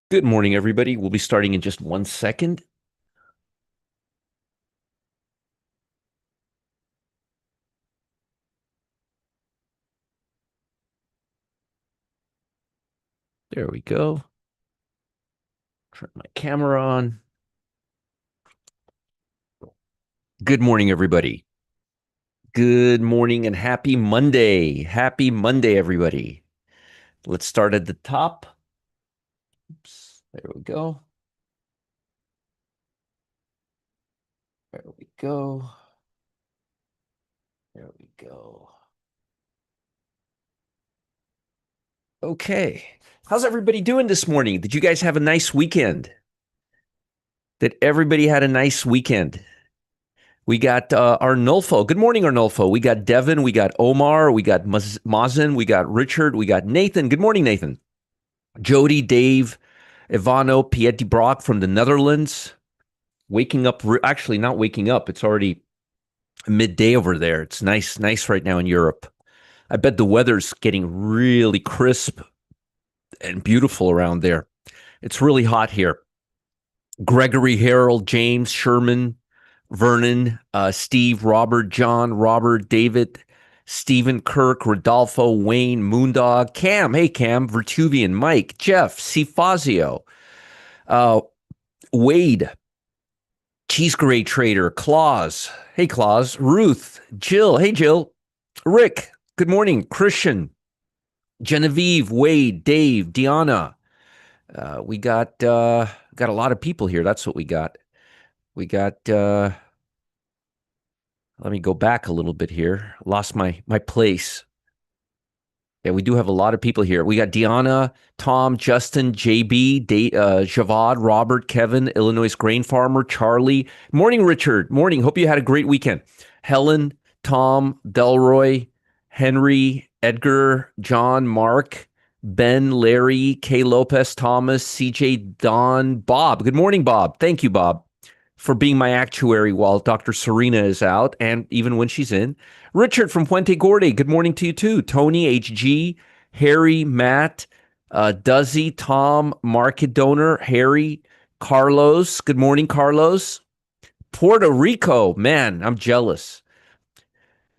Good morning, everybody. We'll be starting in just 1 second. There we go. Turn my camera on. Good morning, everybody. Good morning and happy Monday. Happy Monday, everybody. Let's start at the top. Oops, there we go. There we go. There we go. Okay. How's everybody doing this morning? Did you guys have a nice weekend? Did everybody had a nice weekend? We got Arnulfo. Good morning, Arnulfo. We got Devin. We got Omar. We got Mazen. We got Richard. We got Nathan. Good morning, Nathan. Jody, Dave, Ivano, Pieti Brock from the Netherlands. Waking up. Actually, not waking up. It's already midday over there. It's nice right now in Europe. I bet the weather's getting really crisp and beautiful around there. It's really hot here. Gregory, Harold, James, Sherman, Vernon, Steve, Robert, John, Robert, David, Stephen, Kirk, Rodolfo, Wayne, Moondog, Cam. Hey, Cam, Vertuvian, Mike, Jeff, C. Fazio, uh, Wade, Cheese Gray Trader, Claus. Hey, Claus, Ruth, Jill. Hey, Jill, Rick. Good morning, Christian, Genevieve, Wade, Dave, Deanna. We got a lot of people here. That's what we got. We got let me go back a little bit here. Lost my place. Yeah, we do have a lot of people here. We got Deanna, Tom, Justin, JB, Javad, Robert, Kevin, Illinois grain farmer, Charlie. Morning, Richard. Morning. Hope you had a great weekend. Helen, Tom, Delroy, Henry, Edgar, John, Mark, Ben, Larry, K. Lopez, Thomas, CJ, Don, Bob. Good morning, Bob. Thank you, Bob, for being my actuary while Dr. Serena is out and even when she's in. Richard from Puente Gorda, good morning to you too. Tony, HG, Harry, Matt, Duzzy, Tom, Market Donor, Harry, Carlos. Good morning, Carlos. Puerto Rico, man, I'm jealous.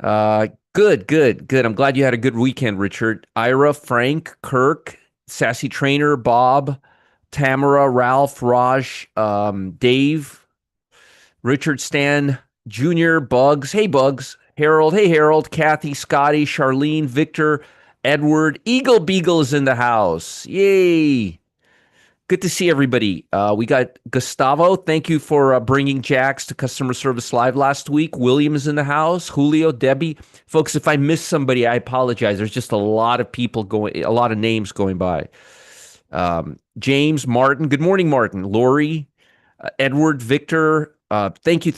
Good. I'm glad you had a good weekend, Richard. Ira, Frank, Kirk, Sassy Trainer, Bob, Tamara, Ralph, Raj, Dave, Richard, Stan, Junior, Bugs. Hey, Bugs. Harold. Hey, Harold. Kathy, Scotty, Charlene, Victor, Edward. Eagle Beagle is in the house. Yay. Good to see everybody. We got Gustavo. Thank you for bringing Jax to Customer Service Live last week. William is in the house. Julio, Debbie. Folks, if I missed somebody, I apologize. There's just a lot of people going, a lot of names going by. James, Martin. Good morning, Martin. Lori, Edward, Victor. Thank you.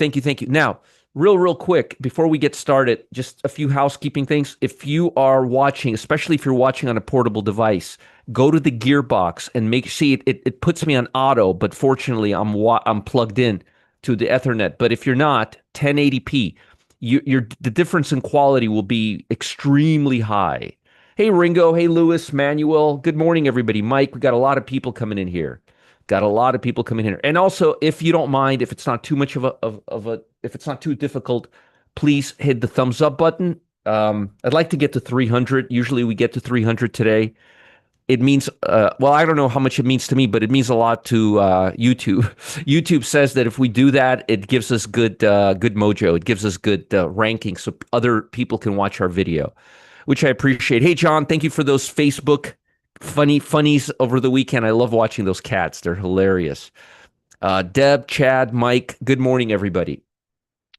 Now, real quick, before we get started, just a few housekeeping things. If you are watching, especially if you're watching on a portable device, go to the gearbox and it puts me on auto, but fortunately I'm plugged in to the Ethernet. But if you're not, 1080p, the difference in quality will be extremely high. Hey, Ringo. Hey, Lewis, Manuel. Good morning, everybody. Mike, we got a lot of people coming in here. Got a lot of people coming here. And also, if you don't mind, if it's not too much if it's not too difficult, please hit the thumbs up button. I'd like to get to 300. Usually we get to 300 today. It means, well, I don't know how much it means to me, but it means a lot to YouTube. YouTube says that if we do that, it gives us good mojo. It gives us good ranking so other people can watch our video, which I appreciate. Hey, John, thank you for those Facebook funnies over the weekend. I love watching those cats. They're hilarious. Deb, Chad, Mike, good morning, everybody.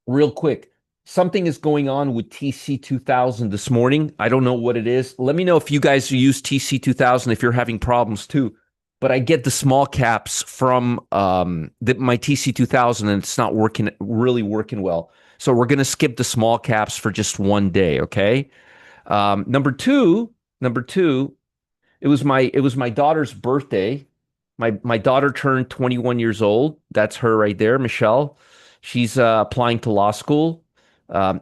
Real quick, something is going on with TC2000 this morning. I don't know what it is. Let me know if you guys use TC2000 if you're having problems too. But I get the small caps from my TC2000 and it's not really working well. So we're going to skip the small caps for just one day, okay? Number two, it was my daughter's birthday. My daughter turned 21 years old. That's her right there, Michelle. She's applying to law school.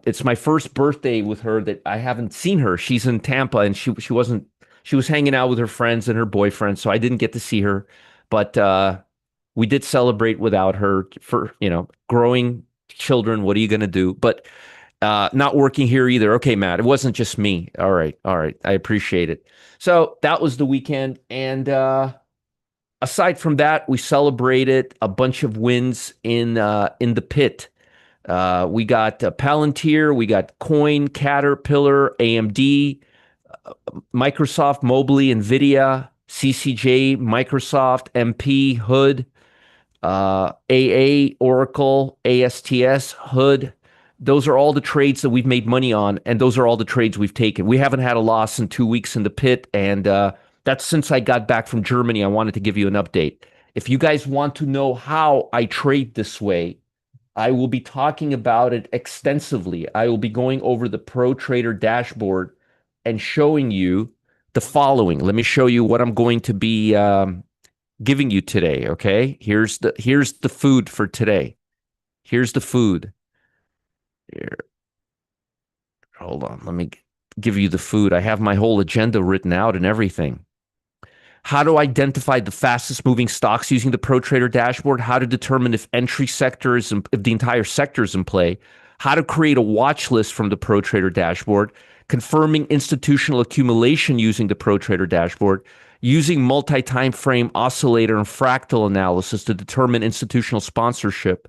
It's my first birthday with her that I haven't seen her. She's in Tampa and she was hanging out with her friends and her boyfriend, so I didn't get to see her. But we did celebrate without her for, growing children. What are you going to do? But not working here either. Okay, Matt, it wasn't just me. All right. All right. I appreciate it. So that was the weekend. And aside from that, we celebrated a bunch of wins in the pit. We got Palantir, we got Coin, Caterpillar, AMD, Microsoft, Mobley, NVIDIA, CCJ, Microsoft, MP, Hood, AA, Oracle, ASTS, Hood. Those are all the trades that we've made money on, and those are all the trades we've taken. We haven't had a loss in 2 weeks in the pit, and that's since I got back from Germany. I wanted to give you an update. If you guys want to know how I trade this way, I will be talking about it extensively. I will be going over the ProTrader dashboard and showing you the following. Let me show you what I'm going to be giving you today. Okay, here's the food for today. Here's the food. Here, hold on. Let me give you the food. I have my whole agenda written out and everything. How to identify the fastest moving stocks using the ProTrader dashboard, how to determine if if the entire sector is in play, how to create a watch list from the ProTrader dashboard, confirming institutional accumulation using the ProTrader dashboard, using multi-time frame oscillator and fractal analysis to determine institutional sponsorship,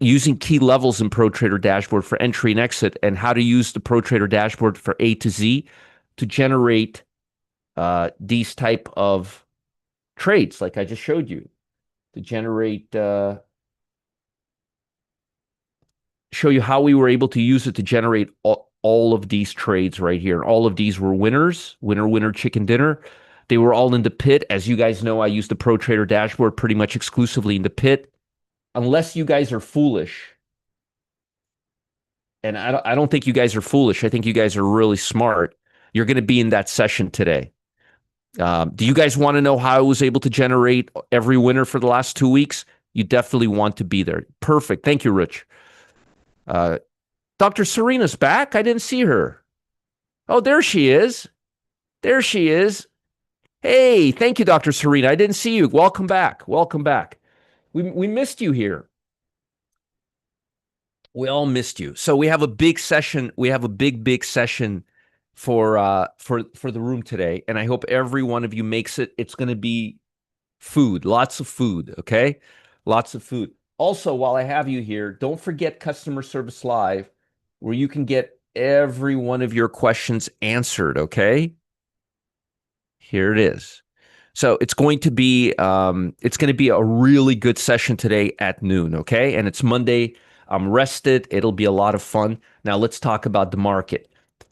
using key levels in ProTrader dashboard for entry and exit, and how to use the ProTrader dashboard for A to Z to generate these type of trades like I just showed you, to generate show you how we were able to use it to generate all of these trades right here. All of these were winners, winner, chicken dinner. They were all in the pit. As you guys know, I use the ProTrader dashboard pretty much exclusively in the pit. Unless you guys are foolish, and I don't think you guys are foolish. I think you guys are really smart. You're going to be in that session today. Do you guys want to know how I was able to generate every winner for the last 2 weeks? You definitely want to be there. Perfect. Thank you, Rich. Dr. Serena's back. I didn't see her. Oh, there she is. There she is. Hey, thank you, Dr. Serena. I didn't see you. Welcome back. Welcome back. We missed you here. We all missed you. So we have a big session. We have a big session for the room today, and I hope every one of you makes it. It's going to be food, lots of food, okay? Lots of food. Also, while I have you here, don't forget Customer Service Live, where you can get every one of your questions answered, okay? Here it is. So it's going to be a really good session today at noon, okay? And it's Monday. I'm rested. It'll be a lot of fun. Now let's talk about the market.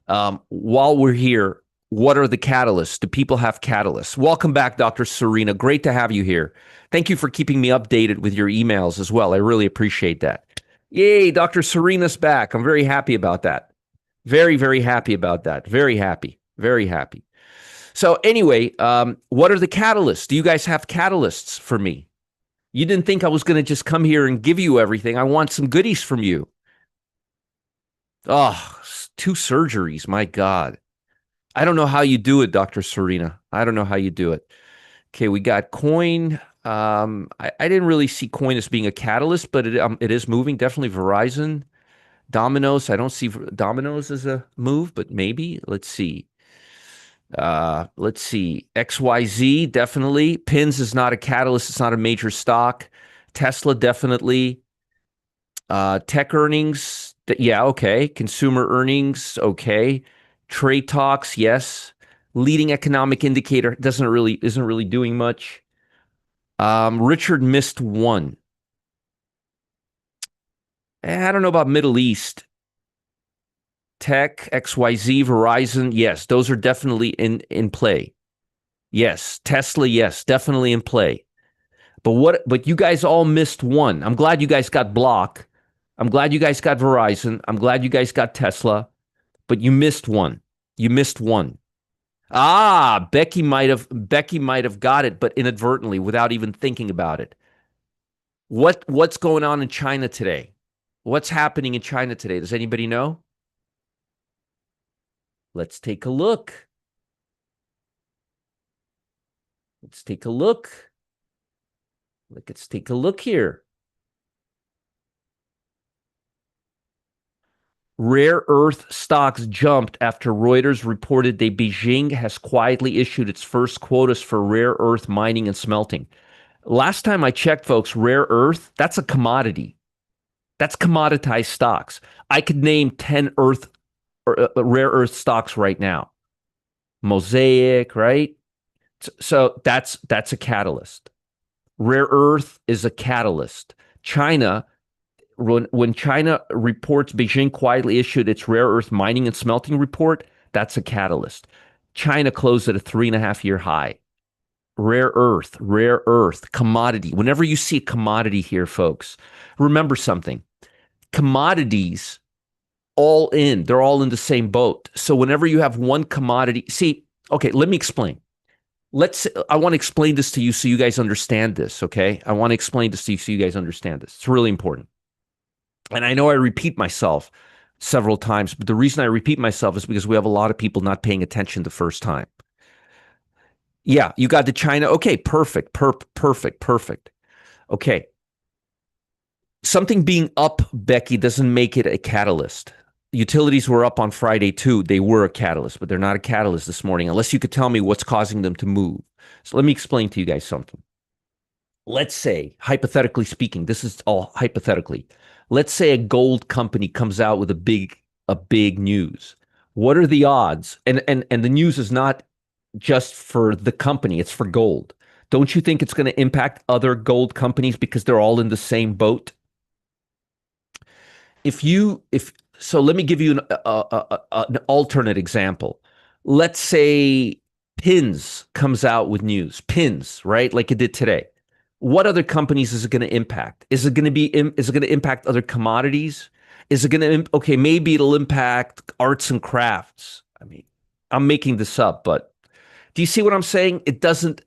While we're here, what are the catalysts? Do people have catalysts? Welcome back, Dr. Serena. Great to have you here. Thank you for keeping me updated with your emails as well. I really appreciate that. Yay, Dr. Serena's back. I'm very happy about that. Very happy about that. Very happy. Very happy. So anyway, what are the catalysts? Do you guys have catalysts for me? You didn't think I was going to just come here and give you everything. I want some goodies from you. Oh, 2 surgeries. My God. I don't know how you do it, Dr. Serena. I don't know how you do it. Okay, we got Coin. I didn't really see Coin as being a catalyst, but it is moving. Definitely Verizon. Domino's. I don't see Domino's as a move, but maybe. Let's see. XYZ, definitely. Pins is not a catalyst. It's not a major stock. Tesla, definitely. Tech earnings, yeah, okay. Consumer earnings, okay. Trade talks, yes. Leading economic indicator isn't really doing much. Richard missed one. I don't know about Middle East. Tech, XYZ, Verizon, yes, those are definitely in play. Yes, Tesla, yes, definitely in play. But you guys all missed one. I'm glad you guys got Block. I'm glad you guys got Verizon. I'm glad you guys got Tesla, but you missed one. You missed one. Ah, Becky might have got it, but inadvertently, without even thinking about it. What's going on in China today? What's happening in China today? Does anybody know? Let's take a look. Let's take a look. Let's take a look here. Rare earth stocks jumped after Reuters reported that Beijing has quietly issued its first quotas for rare earth mining and smelting. Last time I checked, folks, rare earth, that's a commodity. That's commoditized stocks. I could name 10 rare earth stocks right now. Mosaic, right? So that's a catalyst. Rare earth is a catalyst. China, when China reports Beijing quietly issued its rare earth mining and smelting report, that's a catalyst. China closed at a 3.5-year high. Rare earth, commodity. Whenever you see a commodity here, folks, remember something. Commodities, they're all in the same boat. So whenever you have one commodity, see, okay, let me explain. I want to explain this to you so you guys understand this, okay? I want to explain this to you so you guys understand this. It's really important. And I know I repeat myself several times, but the reason I repeat myself is because we have a lot of people not paying attention the first time. Yeah, you got the China. Okay, perfect. Okay. Something being up, Becky, doesn't make it a catalyst. Utilities were up on Friday too. They were a catalyst, but they're not a catalyst this morning, unless you could tell me what's causing them to move. So let me explain to you guys something. Let's say, hypothetically speaking, this is all hypothetically. Let's say a gold company comes out with a big news. What are the odds? And the news is not just for the company, it's for gold. Don't you think it's going to impact other gold companies because they're all in the same boat? If so, let me give you an alternate example. Let's say Pins comes out with news. Pins, right? Like it did today. What other companies is it going to impact? Is it going to impact other commodities? Is it going to okay, maybe it'll impact arts and crafts. I mean, I'm making this up, but do you see what I'm saying? It doesn't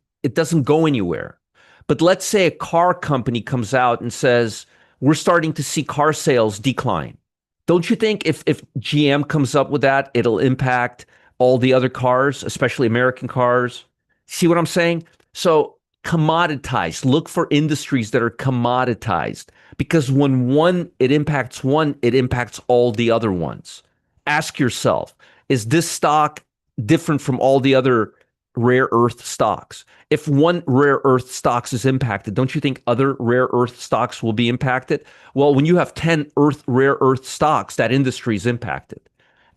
go anywhere. But let's say a car company comes out and says, we're starting to see car sales decline. Don't you think if GM comes up with that, it'll impact all the other cars, especially American cars? See what I'm saying? So commoditized. Look for industries that are commoditized because when it impacts one, it impacts all the other ones. Ask yourself, is this stock different from all the other rare earth stocks? If one rare earth stocks is impacted, don't you think other rare earth stocks will be impacted? Well, when you have 10 rare earth stocks, that industry is impacted.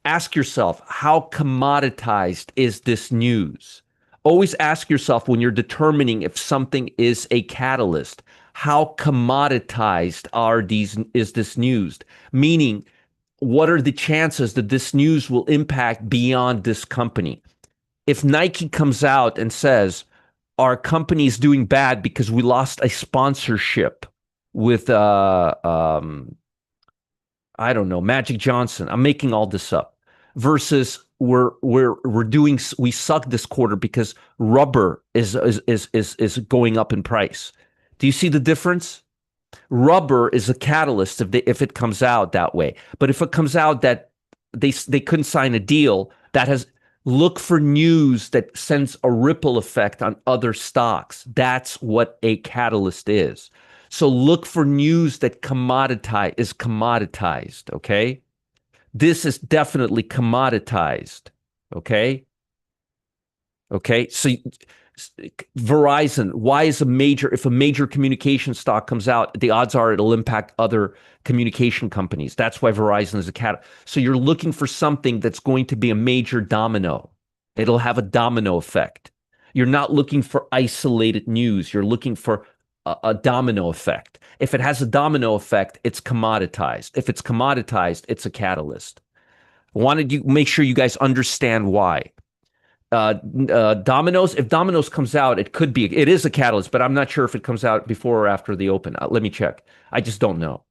Ask yourself, how commoditized is this news? Always ask yourself when you're determining if something is a catalyst, how commoditized is this news? Meaning, what are the chances that this news will impact beyond this company? If Nike comes out and says, our company is doing bad because we lost a sponsorship with I don't know, Magic Johnson. I'm making all this up. Versus we suck this quarter because rubber is going up in price. Do you see the difference? Rubber is a catalyst if it comes out that way. But if it comes out that they couldn't sign a deal, that has look for news that sends a ripple effect on other stocks. That's what a catalyst is. So look for news that is commoditized, okay? This is definitely commoditized, okay? Okay? So Verizon, if a major communication stock comes out, the odds are it'll impact other communication companies. That's why Verizon is a cat. So you're looking for something that's going to be a major domino. It'll have a domino effect. You're not looking for isolated news. You're looking for a domino effect. If it has a domino effect, it's commoditized. If it's commoditized, it's a catalyst. I wanted you make sure you guys understand why. Domino's, if Domino's comes out, it is a catalyst, but I'm not sure if it comes out before or after the open. Let me check. I just don't know.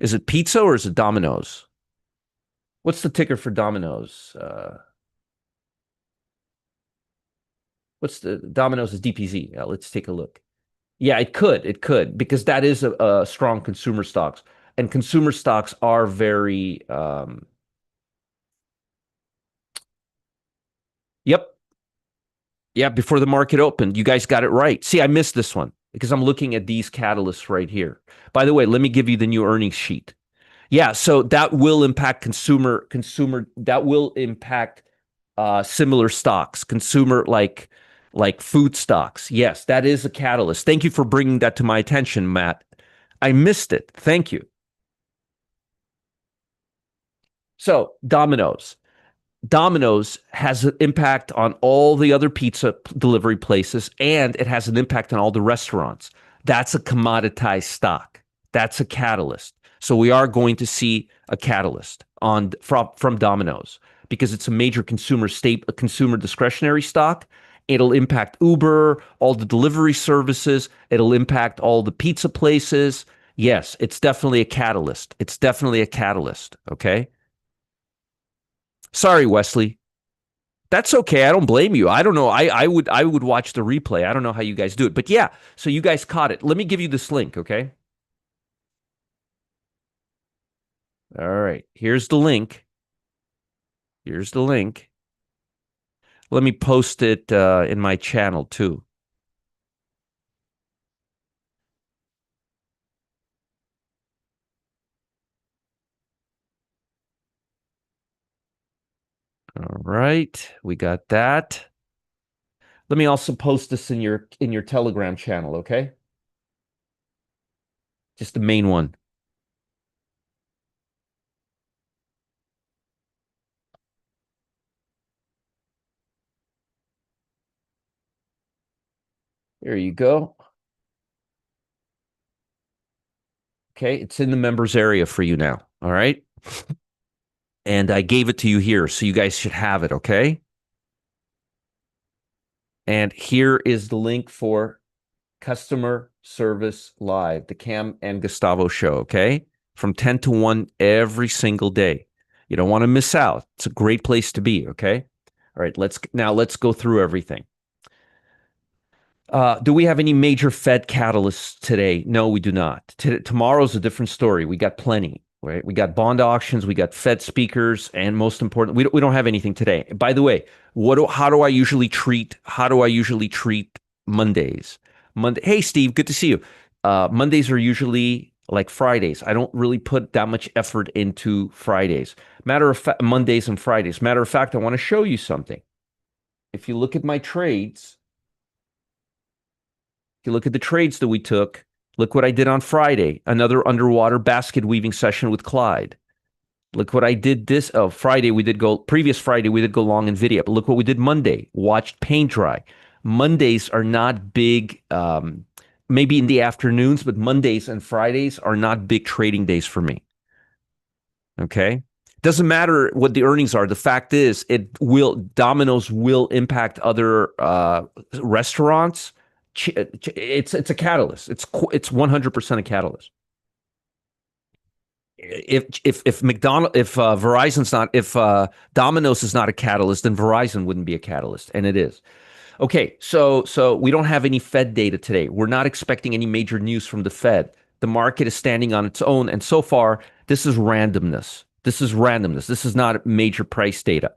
Is it pizza or is it Domino's? What's the ticker for Domino's? What's the Domino's is DPZ. Let's take a look. Yeah, it could, because that is a strong consumer stocks, and consumer stocks are very, yep. Yeah, before the market opened. You guys got it right. See, I missed this one. because I'm looking at these catalysts right here. By the way, let me give you the new earnings sheet. Yeah, so that will impact consumer that will impact similar stocks, consumer like food stocks. Yes, that is a catalyst. Thank you for bringing that to my attention, Matt. I missed it. Thank you. So, Domino's. Domino's has an impact on all the other pizza delivery places, and it has an impact on all the restaurants. That's a commoditized stock. That's a catalyst. So we are going to see a catalyst from Domino's because it's a major a consumer discretionary stock. It'll impact Uber, all the delivery services. It'll impact all the pizza places. Yes, it's definitely a catalyst. It's definitely a catalyst. Okay. Sorry, Wesley. That's okay. I don't blame you. I don't know. I would watch the replay. I don't know how you guys do it. But yeah, so you guys caught it. Let me give you this link, okay? All right. Here's the link. Here's the link. Let me post it in my channel too. All right. We got that. Let me also post this in your Telegram channel, okay? Just the main one. There you go. Okay, it's in the members area for you now. All right. And I gave it to you here, so you guys should have it, okay? And here is the link for Customer Service Live, the Cam and Gustavo show, okay? From 10 to 1 every single day. You don't want to miss out. It's a great place to be, okay? All right, let's go through everything. Do we have any major Fed catalysts today? No, we do not. Tomorrow's a different story. We got plenty, right? We got bond auctions, we got Fed speakers, and most important, we don't have anything today. By the way, how do I usually treat Mondays? Hey, Steve, good to see you. Mondays are usually like Fridays. I don't really put that much effort into Fridays. Mondays and Fridays. Matter of fact, I want to show you something. If you look at my trades, if you look at the trades that we took, look what I did on Friday. Another underwater basket weaving session with Clyde. Look what I did previous Friday, we did go long NVIDIA. But look what we did Monday. Watched paint dry. Mondays are not big, maybe in the afternoons, but Mondays and Fridays are not big trading days for me. Okay. Doesn't matter what the earnings are. The fact is, Domino's will impact other restaurants. It's a catalyst. It's 100% a catalyst. If Domino's is not a catalyst, then Verizon wouldn't be a catalyst, and it is. Okay, so we don't have any Fed data today. We're not expecting any major news from the Fed. The market is standing on its own, and so far, this is randomness. This is not major price data.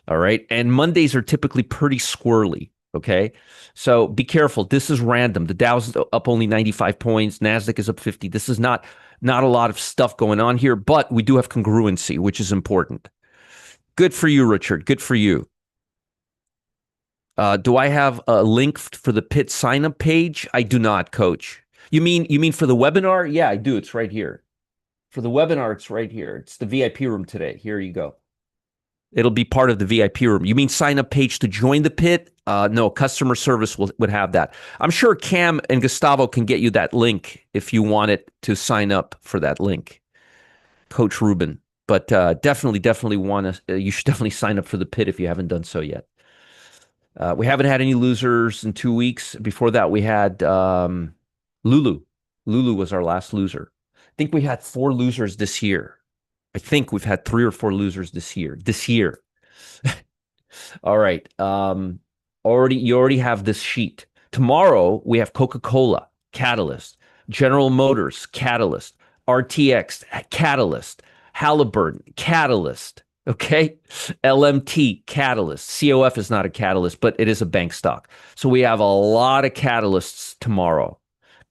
All right, and Mondays are typically pretty squirrely. Okay, so be careful. This is random. The Dow's up only 95 points. Nasdaq is up 50. This is not a lot of stuff going on here, but we do have congruency, which is important. Good for you, Richard. Good for you. Do I have a link for the Pitt sign-up page? I do not, Coach. You mean for the webinar? Yeah, I do. It's right here. For the webinar, it's right here. It's the VIP room today. Here you go. It'll be part of the VIP room. You mean sign-up page to join the Pit? No, customer service would have that. I'm sure Cam and Gustavo can get you that link if you want it to sign up for that link, Coach Ruben. But definitely you should definitely sign up for the Pit if you haven't done so yet. We haven't had any losers in 2 weeks. Before that, we had Lulu. Lulu was our last loser. I think we had 4 losers this year. I think we've had 3 or 4 losers this year. All right. You already have this sheet. Tomorrow we have Coca-Cola, Catalyst, General Motors, Catalyst, RTX, Catalyst, Halliburton, Catalyst. Okay. LMT, Catalyst. COF is not a catalyst, but it is a bank stock. So we have a lot of catalysts tomorrow.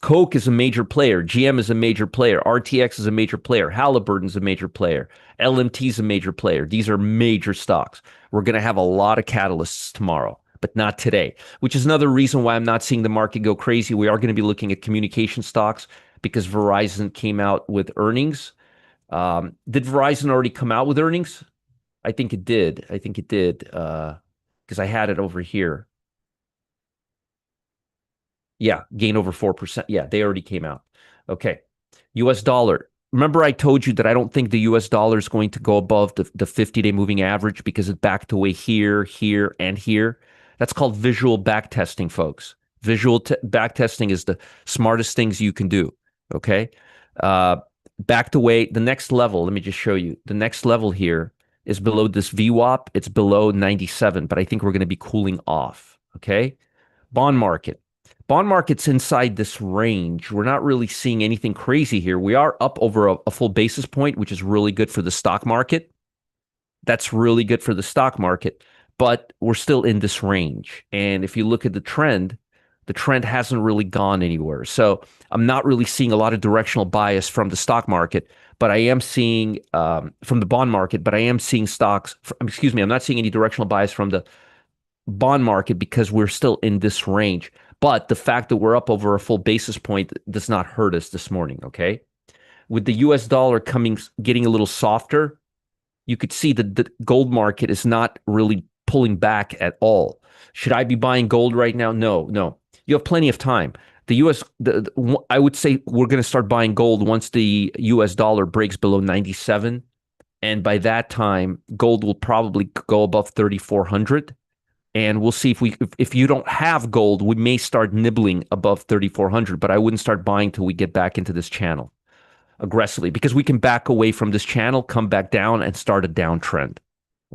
Coke is a major player. GM is a major player. RTX is a major player. Halliburton's a major player. LMT is a major player. These are major stocks. We're going to have a lot of catalysts tomorrow, but not today, which is another reason why I'm not seeing the market go crazy. We are going to be looking at communication stocks because Verizon came out with earnings. Did Verizon already come out with earnings? I think it did. I think it did because I had it over here. Yeah, gain over 4%. Yeah, they already came out. Okay. US dollar. Remember, I told you that I don't think the US dollar is going to go above the 50-day moving average because it backed away here, here, and here. That's called visual back testing, folks. Back testing is the smartest things you can do. Okay. Uh, Backed away. The next level, let me just show you. The next level here is below this VWAP. It's below 97, but I think we're going to be cooling off. Okay. Bond market. Bond market's inside this range. We're not really seeing anything crazy here. We are up over a full basis point, which is really good for the stock market. That's really good for the stock market, but we're still in this range. And if you look at the trend hasn't really gone anywhere. So I'm not really seeing a lot of directional bias from the stock market, but I am seeing from the bond market, but I am seeing excuse me, I'm not seeing any directional bias from the bond market because we're still in this range. But the fact that we're up over a full basis point does not hurt us this morning, okay? With the US dollar getting a little softer, you could see that the gold market is not really pulling back at all. Should I be buying gold right now? No, no. You have plenty of time. The US, I would say we're going to start buying gold once the US dollar breaks below 97. And by that time, gold will probably go above 3,400. And we'll see if you don't have gold, we may start nibbling above 3,400, but I wouldn't start buying till we get back into this channel aggressively because we can back away from this channel, come back down and start a downtrend.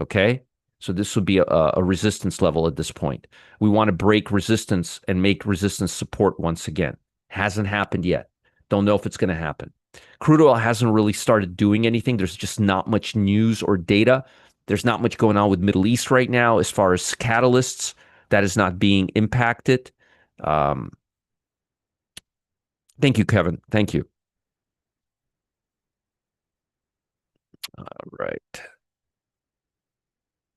Okay. So this would be a resistance level at this point. We want to break resistance and make resistance support once again. Hasn't happened yet. Don't know if it's going to happen. Crude oil hasn't really started doing anything. There's just not much news or data. There's not much going on with Middle East right now as far as catalysts. That is not being impacted. Thank you, Kevin. Thank you. All right.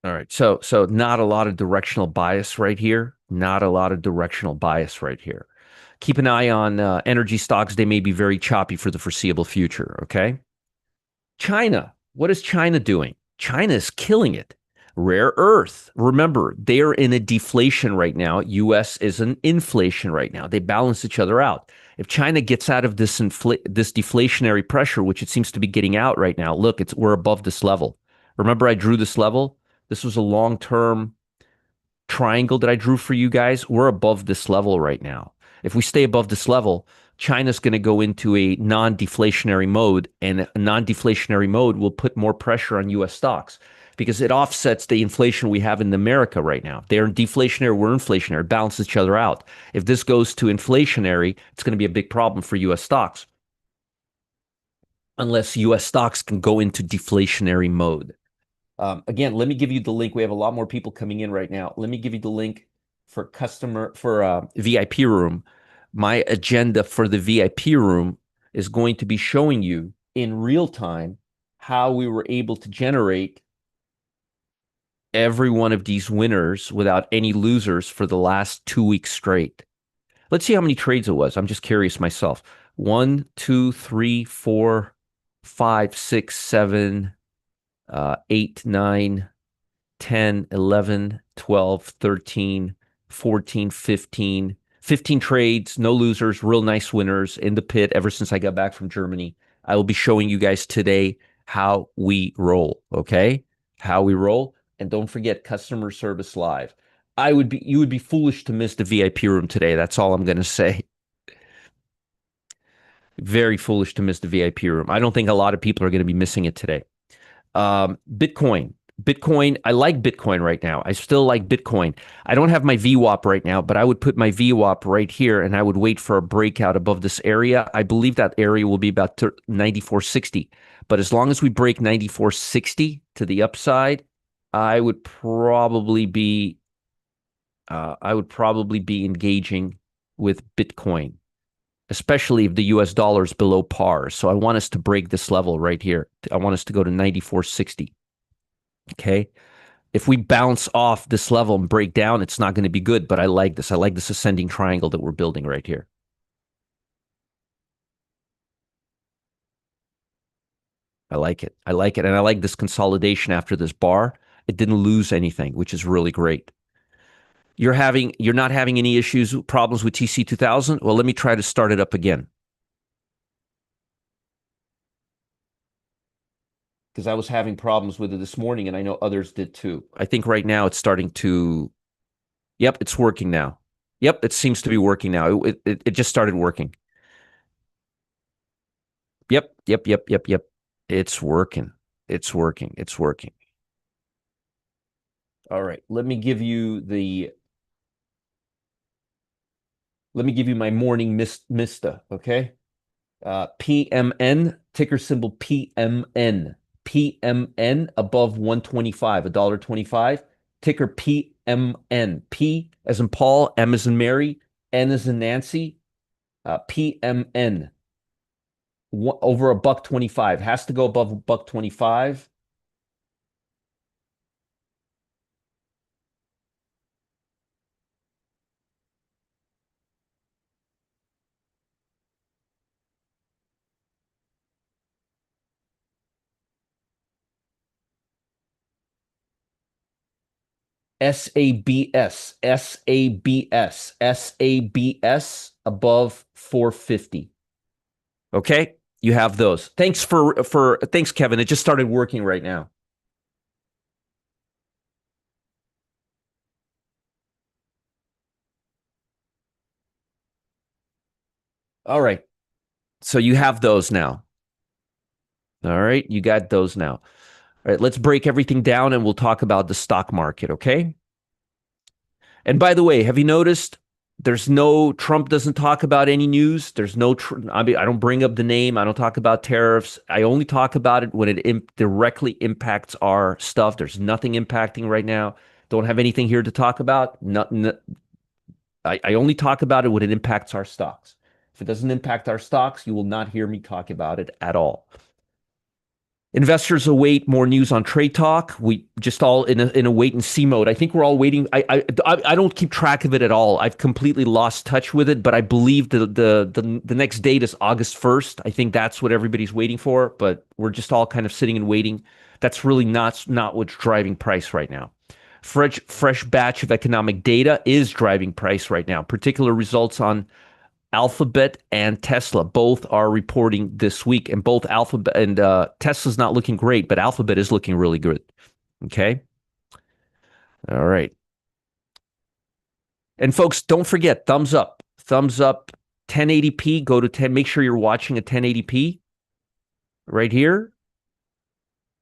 All right. So not a lot of directional bias right here. Not a lot of directional bias right here. Keep an eye on energy stocks. They may be very choppy for the foreseeable future. Okay. China. What is China doing? China is killing it. Rare earth. Remember, they are in a deflation right now. US is in inflation right now. They balance each other out. If China gets out of this deflationary pressure, which it seems to be getting out right now, look, we're above this level. Remember, I drew this level. This was a long-term triangle that I drew for you guys. We're above this level right now. If we stay above this level, China's going to go into a non-deflationary mode, and a non-deflationary mode will put more pressure on U.S. stocks because it offsets the inflation we have in America right now. They're deflationary, we're inflationary, balance each other out. If this goes to inflationary, it's going to be a big problem for U.S. stocks unless U.S. stocks can go into deflationary mode. Again, let me give you the link. We have a lot more people coming in right now. Let me give you the link for VIP room. My agenda for the VIP room is going to be showing you in real time how we were able to generate every one of these winners without any losers for the last 2 weeks straight. Let's see how many trades it was. I'm just curious myself. 1, 2, 3, 4, 5, 6, 7, 8, 9, 10, 11, 12, 13, 14, 15. 15 trades, no losers, real nice winners in the pit ever since I got back from Germany. I will be showing you guys today how we roll, okay? How we roll. And don't forget customer service live. You would be foolish to miss the VIP room today. That's all I'm going to say. Very foolish to miss the VIP room. I don't think a lot of people are going to be missing it today. Bitcoin. I like Bitcoin right now. I still like Bitcoin. I don't have my VWAP right now, but I would put my VWAP right here and I would wait for a breakout above this area. I believe that area will be about 94.60. But as long as we break 94.60 to the upside, I would probably be engaging with Bitcoin. especially if the US dollar is below par. So I want us to break this level right here. I want us to go to 94.60. Okay. If we bounce off this level and break down, it's not going to be good, but I like this. I like this ascending triangle that we're building right here. I like it. I like it. And I like this consolidation after this bar. It didn't lose anything, which is really great. You're not having any issues, problems with TC 2000? Well, let me try to start it up again. Because I was having problems with it this morning, and I know others did too. I think right now it's starting to, yep, it's working now. Yep, it seems to be working now. It just started working. Yep, yep, yep, yep, yep. It's working. It's working. It's working. All right, let me give you my morning Mista, okay? PMN, ticker symbol PMN. PMN above 125, $1.25. Ticker PMN. P as in Paul, M as in Mary, N as in Nancy. PMN. Over $1.25. Has to go above $1.25. SABS, SABS, SABS above 450. Okay, you have those. Thanks thanks, Kevin. It just started working right now. All right. So you have those now. All right, you got those now. All right, let's break everything down and we'll talk about the stock market, okay? And by the way, have you noticed there's no Trump doesn't talk about any news. There's no I mean, I don't bring up the name. I don't talk about tariffs. I only talk about it when it directly impacts our stuff. There's nothing impacting right now. Don't have anything here to talk about. Nothing. I only talk about it when it impacts our stocks. If it doesn't impact our stocks, you will not hear me talk about it at all. Investors await more news on trade talk. We just all in a wait and see mode. I think we're all waiting. I don't keep track of it at all. I've completely lost touch with it. But I believe the next date is August 1st. I think that's what everybody's waiting for. But we're just all kind of sitting and waiting. That's really not what's driving price right now. Fresh batch of economic data is driving price right now. Particular results on Alphabet and Tesla both are reporting this week, and both Alphabet and Tesla's not looking great, but Alphabet is looking really good. Okay. All right. And folks, don't forget, thumbs up, 1080p, go to 10, make sure you're watching at 1080p right here.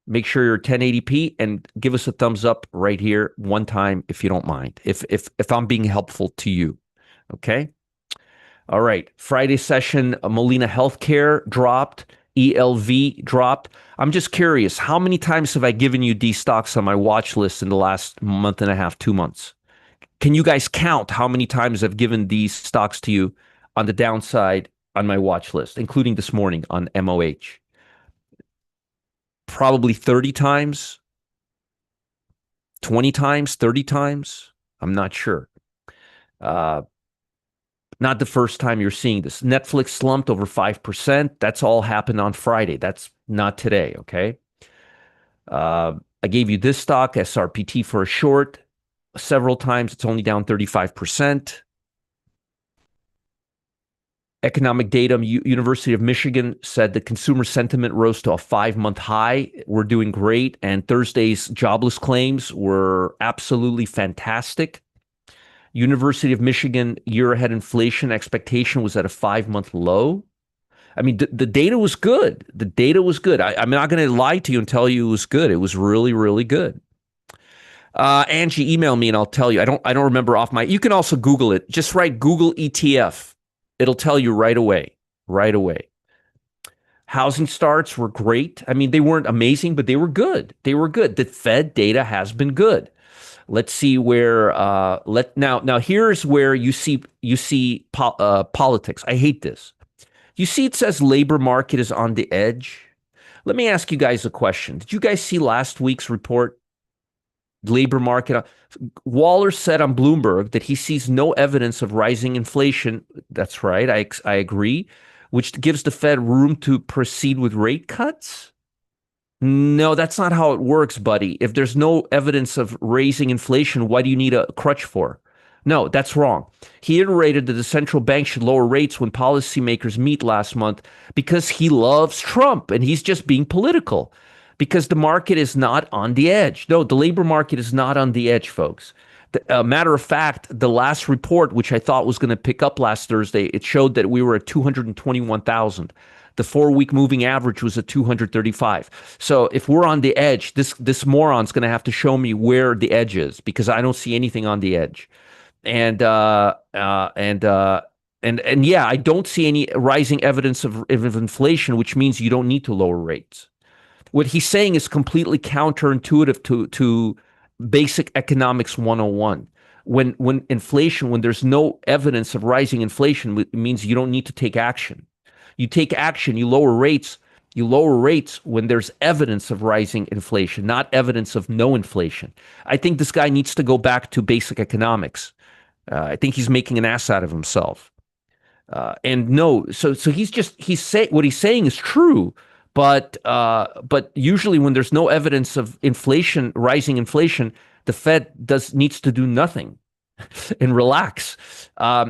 Make sure you're 1080p and give us a thumbs up right here one time if you don't mind, if I'm being helpful to you. Okay. All right. Friday session, Molina Healthcare dropped. ELV dropped. I'm just curious, how many times have I given you these stocks on my watch list in the last month and a half, 2 months? Can you guys count how many times I've given these stocks to you on the downside on my watch list, including this morning on MOH? Probably 30 times, 20 times, 30 times. I'm not sure. Not the first time you're seeing this. Netflix slumped over 5%. That's all happened on Friday. That's not today, okay? I gave you this stock, SRPT, for a short. Several times, it's only down 35%. Economic data, University of Michigan said the consumer sentiment rose to a 5-month high. We're doing great. And Thursday's jobless claims were absolutely fantastic. University of Michigan year-ahead inflation expectation was at a 5-month low. I mean, the data was good. The data was good. I'm not going to lie to you and tell you it was good. It was really, really good. Angie, email me and I'll tell you. I don't remember off my. You can also Google it. Just write Google ETF. It'll tell you right away. Right away. Housing starts were great. I mean, they weren't amazing, but they were good. They were good. The Fed data has been good. Let's see where now here's where you see politics. I hate this. You see, it says labor market is on the edge. Let me ask you guys a question. Did you guys see last week's report? Labor market. Waller said on Bloomberg that he sees no evidence of rising inflation. That's right. I agree, which gives the Fed room to proceed with rate cuts. No, that's not how it works, buddy. If there's no evidence of raising inflation, why do you need a crutch for? No, that's wrong. He iterated that the central bank should lower rates when policymakers meet last month because he loves Trump and he's just being political because the market is not on the edge. No, the labor market is not on the edge, folks. Matter of fact, the last report, which I thought was going to pick up last Thursday, it showed that we were at 221,000. The 4-week moving average was at 235. So if we're on the edge, this moron's going to have to show me where the edge is because I don't see anything on the edge. And yeah, I don't see any rising evidence of inflation, which means you don't need to lower rates. What he's saying is completely counterintuitive to basic economics 101. When inflation, when there's no evidence of rising inflation, it means you don't need to take action. You take action, you lower rates. You lower rates when there's evidence of rising inflation, not evidence of no inflation. I think this guy needs to go back to basic economics. I think he's making an ass out of himself. And no, so what he's saying is true, but usually when there's no evidence of inflation, rising inflation, the Fed needs to do nothing and relax.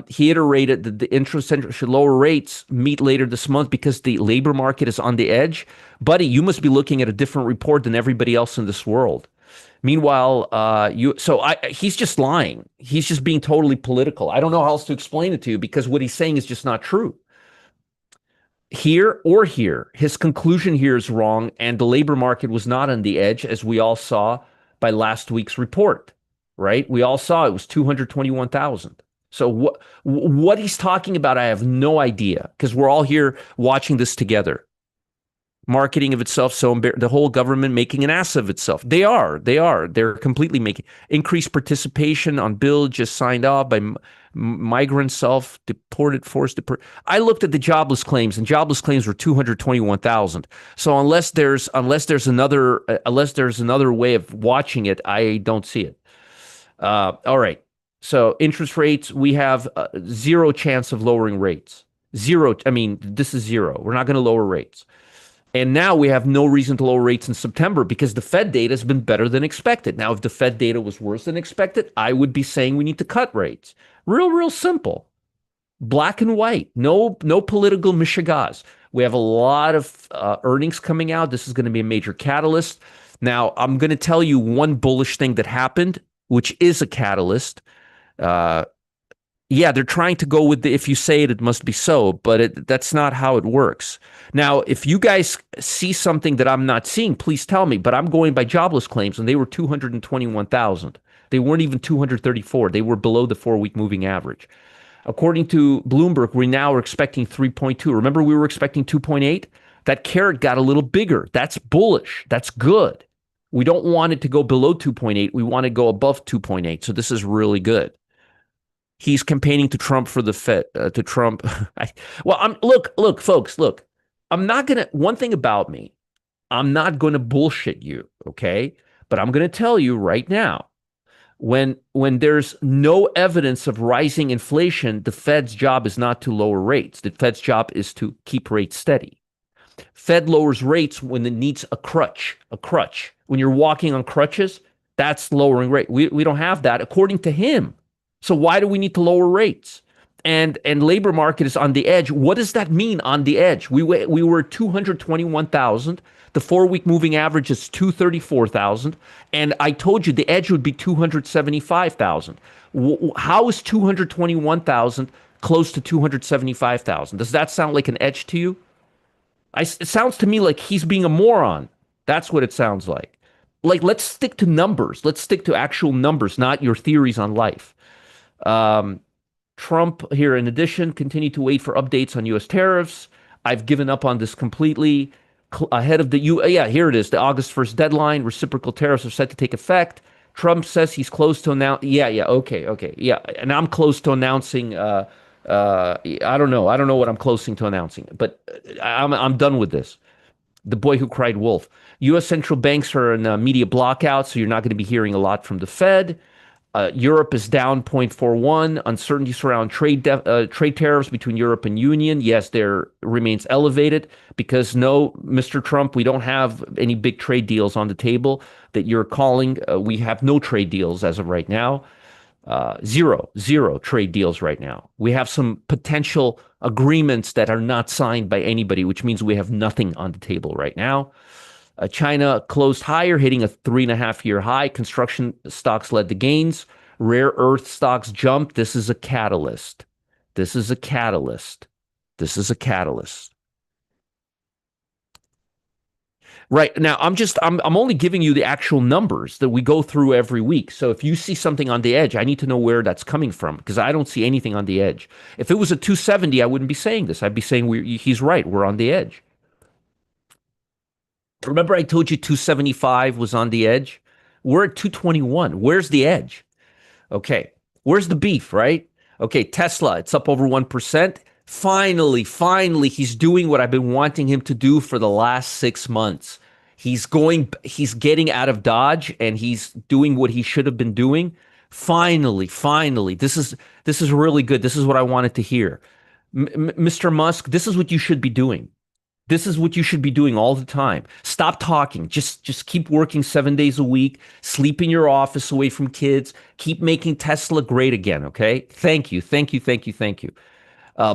He iterated that the interest center should lower rates, meet later this month because the labor market is on the edge. Buddy, you must be looking at a different report than everybody else in this world. Meanwhile, he's just lying. He's just being totally political. I don't know how else to explain it to you because what he's saying is just not true. Here or here, his conclusion here is wrong, and the labor market was not on the edge, as we all saw by last week's report, right? We all saw it was 221,000. So what he's talking about, I have no idea because we're all here watching this together. Marketing of itself, the whole government making an ass of itself. They're completely making increased participation on bill just signed off by migrant self-deported, forced deport. I looked at the jobless claims, and jobless claims were 221,000. So unless there's another way of watching it, I don't see it. All right. So interest rates, we have zero chance of lowering rates. Zero. I mean, this is zero. We're not going to lower rates. And now we have no reason to lower rates in September because the Fed data has been better than expected. Now, if the Fed data was worse than expected, I would be saying we need to cut rates. Real simple. Black and white. No political mishigas. We have a lot of earnings coming out. This is going to be a major catalyst. Now, I'm going to tell you one bullish thing that happened, which is a catalyst. Yeah, they're trying to go with if you say it, it must be so, but that's not how it works. Now, if you guys see something that I'm not seeing, please tell me, but I'm going by jobless claims, and they were 221,000. They weren't even 234. They were below the 4-week moving average. According to Bloomberg, we now are expecting 3.2. Remember, we were expecting 2.8? That carrot got a little bigger. That's bullish. That's good. We don't want it to go below 2.8. We want to go above 2.8. So this is really good. He's campaigning to Trump for the Fed, to Trump. Look, folks, look, I'm not going to, one thing about me, I'm not going to bullshit you, okay? But I'm going to tell you right now, when there's no evidence of rising inflation, the Fed's job is not to lower rates. The Fed's job is to keep rates steady. Fed lowers rates when it needs a crutch. When you're walking on crutches, that's lowering rate. We don't have that according to him. So why do we need to lower rates? And labor market is on the edge. What does that mean on the edge? We were 221,000. The 4-week moving average is 234,000. And I told you the edge would be 275,000. How is 221,000 close to 275,000? Does that sound like an edge to you? It sounds to me like he's being a moron. That's what it sounds like. Like, let's stick to numbers. Let's stick to actual numbers, not your theories on life. Trump here, in addition, continued to wait for updates on U.S. tariffs. I've given up on this completely. Ahead of here it is, the August 1st deadline. Reciprocal tariffs are set to take effect. Trump says he's close to announce. Okay. And I'm close to announcing I don't know. I don't know what I'm closing to announcing, but I'm done with this. The boy who cried wolf. U.S. central banks are in a media blockout, so you're not going to be hearing a lot from the Fed. Europe is down 0.41. Uncertainty surround trade tariffs between Europe and Union. Yes, there remains elevated because no, Mr. Trump, we don't have any big trade deals on the table that you're calling. We have no trade deals as of right now. Zero trade deals right now. We have some potential agreements that are not signed by anybody, which means we have nothing on the table right now. China closed higher, hitting a 3.5 year high. Construction stocks led the gains. Rare earth stocks jumped. This is a catalyst. This is a catalyst. This is a catalyst. Right now, I'm only giving you the actual numbers that we go through every week. So if you see something on the edge, I need to know where that's coming from because I don't see anything on the edge. If it was a 270, I wouldn't be saying this. I'd be saying he's right. We're on the edge. Remember, I told you 275 was on the edge. We're at 221. Where's the edge? Okay. Where's the beef, right? Okay, Tesla, it's up over 1%. Finally, he's doing what I've been wanting him to do for the last 6 months. He's getting out of Dodge and he's doing what he should have been doing. Finally, this is really good. This is what I wanted to hear. Mr. Musk, this is what you should be doing. This is what you should be doing all the time. Stop talking. Just keep working 7 days a week. Sleep in your office away from kids. Keep making Tesla great again. Okay. Thank you.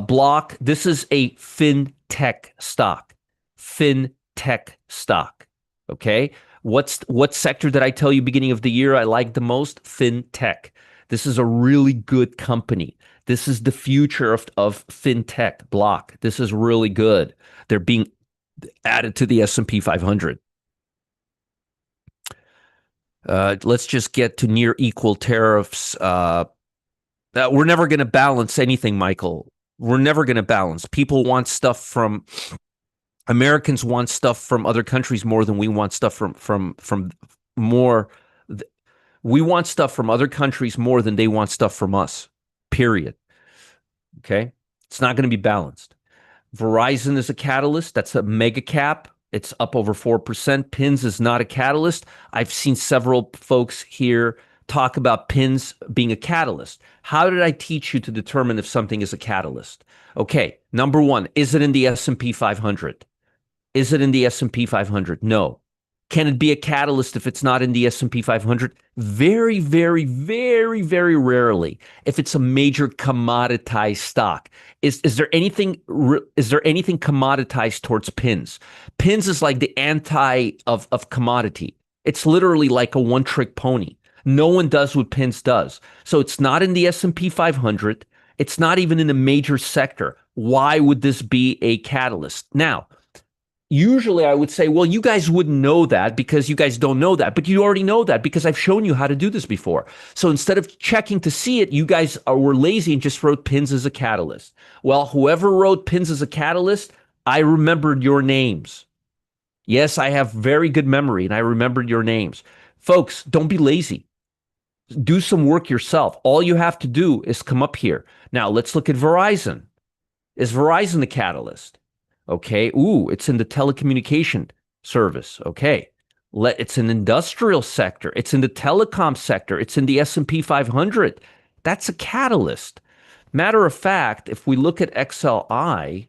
Block. This is a fintech stock. Fintech stock. Okay. What sector did I tell you beginning of the year I liked the most? Fintech. This is a really good company. This is the future of fintech. Block. This is really good. They're being added to the S&P 500. Let's just get to near equal tariffs. We're never going to balance anything, Michael. We're never going to balance. Americans want stuff from other countries more than we want stuff from more. We want stuff from other countries more than they want stuff from us. Period. Okay? It's not going to be balanced. Verizon is a catalyst. That's a mega cap. It's up over 4%. Pins is not a catalyst. I've seen several folks here talk about pins being a catalyst. How did I teach you to determine if something is a catalyst? Okay, number one, is it in the S&P 500? Is it in the S&P 500? No. Can it be a catalyst if it's not in the S&P 500? Very, very, very, very rarely. If it's a major commoditized stock, is there anything commoditized towards pins? Pins is like the anti of commodity. It's literally like a one-trick pony. No one does what pins does. So it's not in the S&P 500. It's not even in a major sector. Why would this be a catalyst? Now, usually I would say, well, you guys wouldn't know that because you guys don't know that, but you already know that because I've shown you how to do this before. So instead of checking to see it, you guys were lazy and just wrote pins as a catalyst. Well, whoever wrote pins as a catalyst, I remembered your names. Yes, I have very good memory and I remembered your names. Folks, don't be lazy. Do some work yourself. All you have to do is come up here. Now, let's look at Verizon. Is Verizon the catalyst? Okay. Ooh, it's in the telecommunication service. Okay. It's an industrial sector. It's in the telecom sector. It's in the S&P 500. That's a catalyst. Matter of fact, if we look at XLI,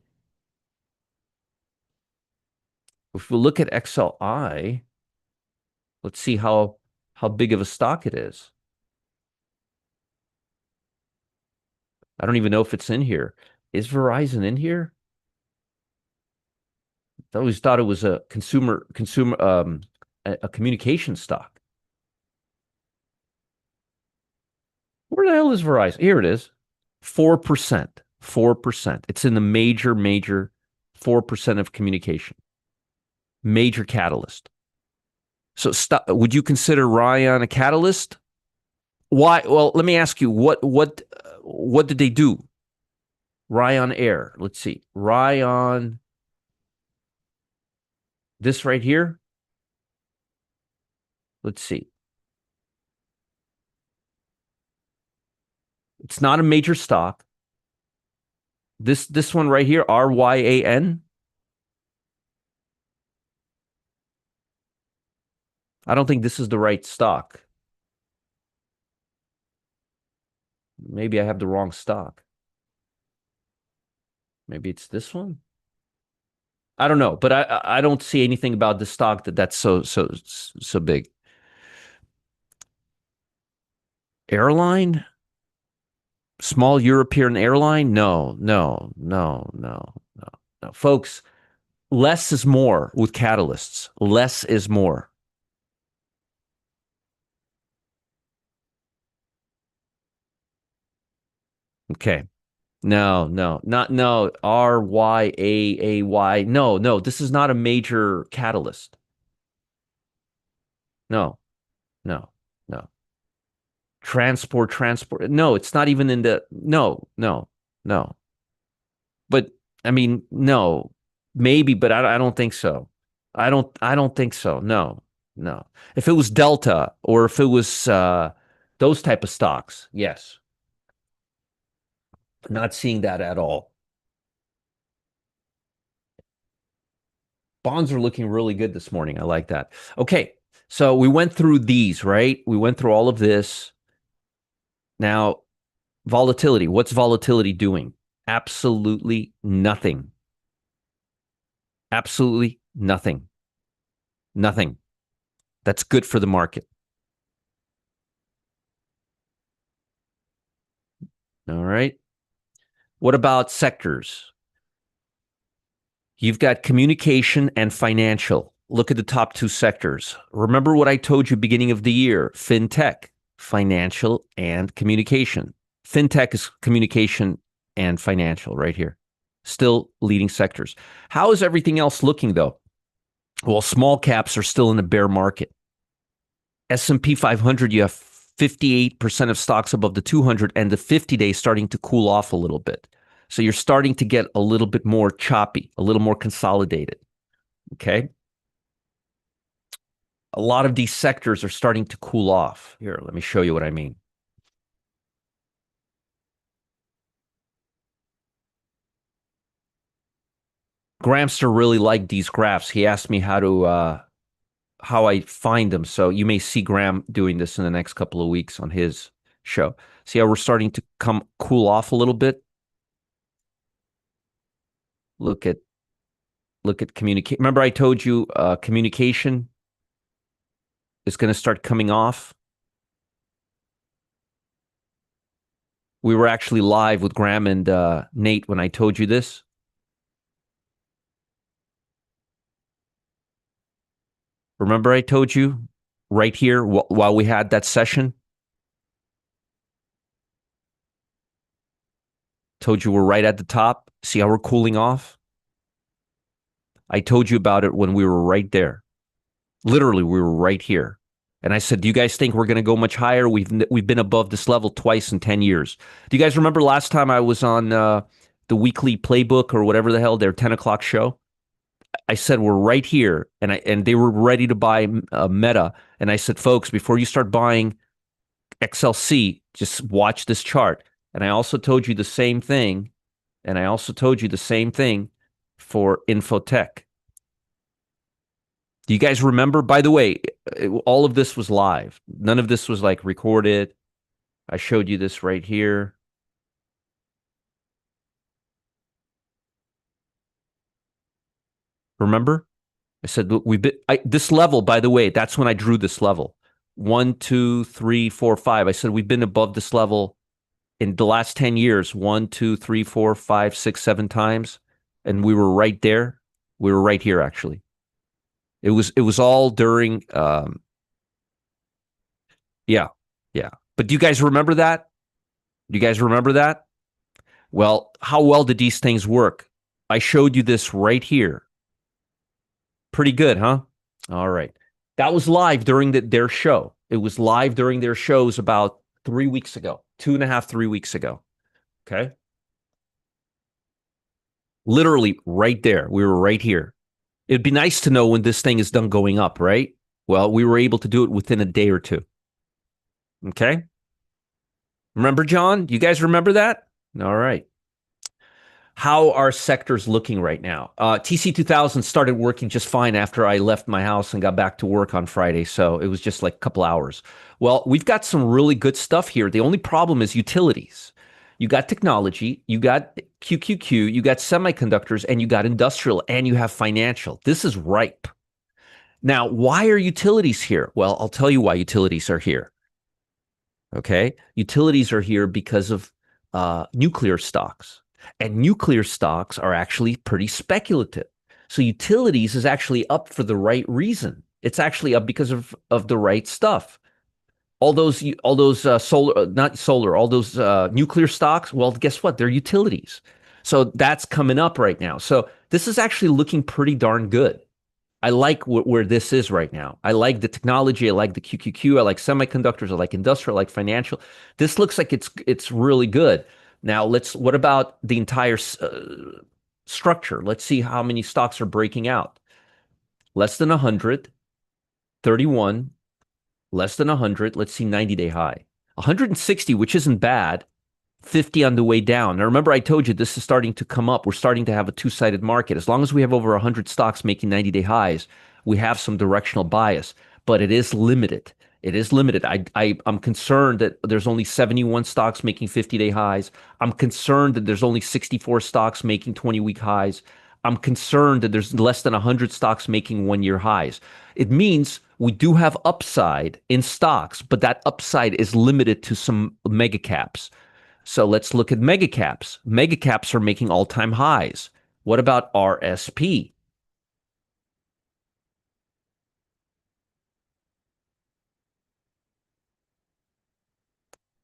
let's see how big of a stock it is. I don't even know if it's in here. Is Verizon in here? I always thought it was a a communication stock. Where the hell is Verizon? Here it is. 4%. 4%. It's in the major 4% of communication. Major catalyst. So would you consider Ryan a catalyst? Why? Well, let me ask you, what did they do? Ryan Air. Let's see. Ryan, this right here. Let's see. It's not a major stock. This one right here, RYAN. I don't think this is the right stock. Maybe I have the wrong stock. Maybe it's this one. I don't know, but I don't see anything about the stock that's so big. Airline? Small European airline? No, no, no, no, no, no. Folks, less is more with catalysts. Less is more. Okay. No, no, not no. RYAAY. No, no. This is not a major catalyst. No, no, no. Transport. No, it's not even in the. No, no, no. But I mean, no, maybe, but I don't think so. I don't think so. No, no. If it was Delta or if it was those type of stocks, yes. Not seeing that at all. Bonds are looking really good this morning. I like that. Okay, so we went through these, right? We went through all of this. Now, volatility. What's volatility doing? Absolutely nothing. Absolutely nothing. Nothing. That's good for the market. All right. What about sectors? You've got communication and financial. Look at the top two sectors. Remember what I told you beginning of the year, fintech, financial, and communication. Fintech is communication and financial right here. Still leading sectors. How is everything else looking though? Well, small caps are still in a bear market. S&P 500, you have 58% of stocks above the 200 and the 50-day starting to cool off a little bit. So you're starting to get a little bit more choppy, a little more consolidated. Okay. A lot of these sectors are starting to cool off. Here, let me show you what I mean. Gramster really liked these graphs. He asked me how I find them. So you may see Graham doing this in the next couple of weeks on his show. See how we're starting to cool off a little bit? Look at communicate. Remember I told you communication is going to start coming off. We were actually live with Graham and Nate when I told you this. Remember I told you right here while we had that session? Told you we're right at the top. See how we're cooling off? I told you about it when we were right there. Literally, we were right here. And I said, do you guys think we're going to go much higher? We've been above this level twice in 10 years. Do you guys remember last time I was on the weekly playbook or whatever the hell, their 10 o'clock show? I said, we're right here. And they were ready to buy Meta. And I said, folks, before you start buying XLC, just watch this chart. And I also told you the same thing. And I also told you the same thing for Infotech. Do you guys remember? By the way, all of this was live. None of this was like recorded. I showed you this right here. Remember? I said, look, this level, by the way, that's when I drew this level. 1, 2, 3, 4, 5. I said, we've been above this level in the last 10 years. 1, 2, 3, 4, 5, 6, 7 times. And we were right there. We were right here, actually. It was all during, yeah. But do you guys remember that? Do you guys remember that? Well, how well did these things work? I showed you this right here. Pretty good, huh? All right. That was live during their show. It was live during their shows about 3 weeks ago, 2.5, 3 weeks ago. Okay. Literally right there. We were right here. It'd be nice to know when this thing is done going up, right? Well, we were able to do it within a day or two. Okay. Remember, John? You guys remember that? All right. How are sectors looking right now? TC 2000 started working just fine after I left my house and got back to work on Friday. So it was just like a couple hours. Well, we've got some really good stuff here. The only problem is utilities. You got technology, you got QQQ, you got semiconductors, and you got industrial, and you have financial. This is ripe. Now, why are utilities here? Well, I'll tell you why utilities are here. Okay. Utilities are here because of nuclear stocks. And nuclear stocks are actually pretty speculative. So utilities is actually up for the right reason. It's actually up because of the right stuff. All those solar, not solar, all those nuclear stocks, well, guess what? They're utilities. So that's coming up right now. So this is actually looking pretty darn good. I like where this is right now. I like the technology. I like the QQQ. I like semiconductors. I like industrial. I like financial. This looks like it's really good. Now what about the entire structure? Let's see how many stocks are breaking out. Less than 100, 31, less than 100. Let's see 90-day high. 160, which isn't bad. 50 on the way down. Now, remember, I told you this is starting to come up. We're starting to have a two-sided market. As long as we have over 100 stocks making 90-day highs, we have some directional bias, but it is limited. It is limited. I'm concerned that there's only 71 stocks making 50-day highs. I'm concerned that there's only 64 stocks making 20-week highs. I'm concerned that there's less than 100 stocks making one-year highs. It means we do have upside in stocks, but that upside is limited to some mega caps. So let's look at mega caps. Mega caps are making all-time highs. What about RSP?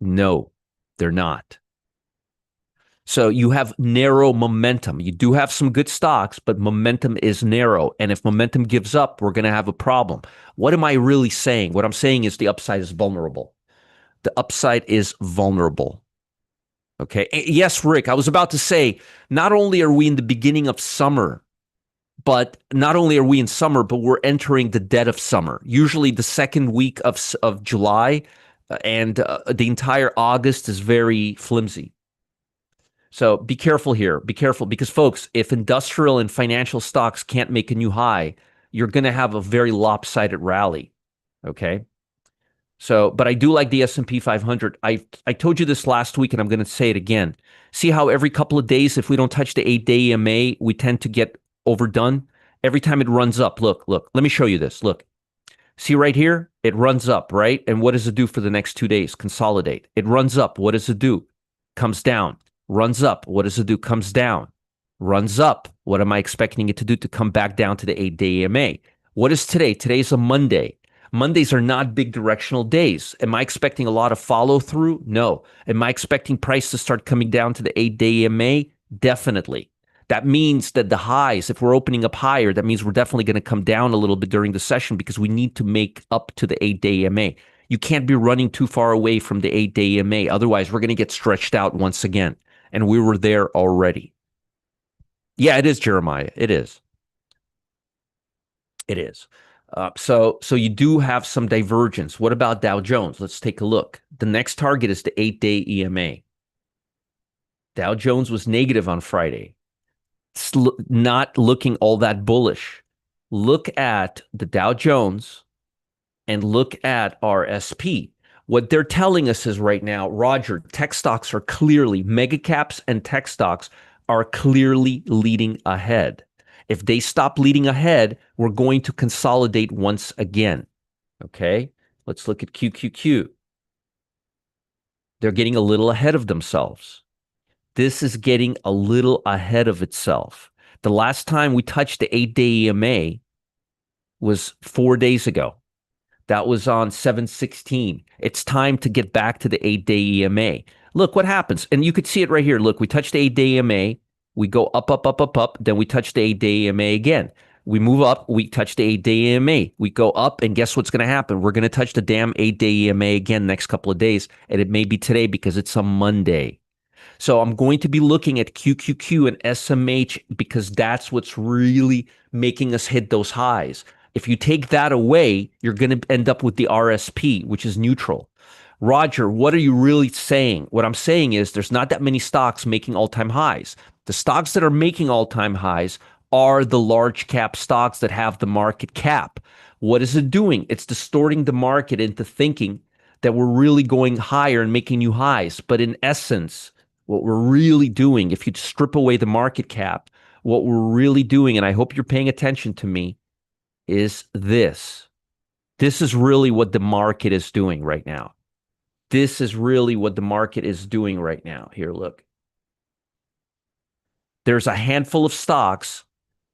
No, they're not. So you have narrow momentum. You do have some good stocks, but momentum is narrow. And if momentum gives up, we're going to have a problem. What am I really saying? What I'm saying is the upside is vulnerable. The upside is vulnerable. Okay. Yes, Rick, I was about to say, not only are we in the beginning of summer, but not only are we in summer, but we're entering the dead of summer. Usually the second week of July and the entire August is very flimsy. So be careful here. Be careful because, folks, if industrial and financial stocks can't make a new high, you're going to have a very lopsided rally. Okay. So, but I do like the S&P 500. I told you this last week, and I'm going to say it again. See how every couple of days, if we don't touch the 8-day EMA, we tend to get overdone? Every time it runs up, look, let me show you this. Look, see right here? It runs up, right? And what does it do for the next 2 days? Consolidate. It runs up. What does it do? Comes down. Runs up. What does it do? Comes down. Runs up. What am I expecting it to do? To come back down to the 8-day EMA. What is today? Today's a Monday. Mondays are not big directional days. Am I expecting a lot of follow through? No. Am I expecting price to start coming down to the 8-day EMA? Definitely. That means that the highs, if we're opening up higher, that means we're definitely going to come down a little bit during the session because we need to make up to the 8-day EMA. You can't be running too far away from the 8-day EMA. Otherwise, we're going to get stretched out once again. And we were there already. Yeah, it is, Jeremiah. It is. It is. So you do have some divergence. What about Dow Jones? Let's take a look. The next target is the 8-day EMA. Dow Jones was negative on Friday. It's not looking all that bullish. Look at the Dow Jones and look at RSP. What they're telling us is right now, Roger, tech stocks are clearly, mega caps and tech stocks are clearly leading ahead. If they stop leading ahead, we're going to consolidate once again. Okay, let's look at QQQ. They're getting a little ahead of themselves. This is getting a little ahead of itself. The last time we touched the 8-day EMA was 4 days ago. That was on 7/16. It's time to get back to the 8-day EMA. Look what happens. And you could see it right here. Look, we touched the 8-day EMA. We go up, up, up, up, up. Then we touch the 8-day EMA again. We move up. We touch the 8-day EMA. We go up. And guess what's going to happen? We're going to touch the damn 8-day EMA again next couple of days. And it may be today because it's a Monday. So I'm going to be looking at QQQ and SMH because that's what's really making us hit those highs. If you take that away, you're going to end up with the RSP, which is neutral. Roger, what are you really saying? What I'm saying is there's not that many stocks making all-time highs. The stocks that are making all-time highs are the large cap stocks that have the market cap. What is it doing? It's distorting the market into thinking that we're really going higher and making new highs. But in essence, what we're really doing, if you strip away the market cap, what we're really doing, and I hope you're paying attention to me, is this. This is really what the market is doing right now. This is really what the market is doing right now. Here, look. There's a handful of stocks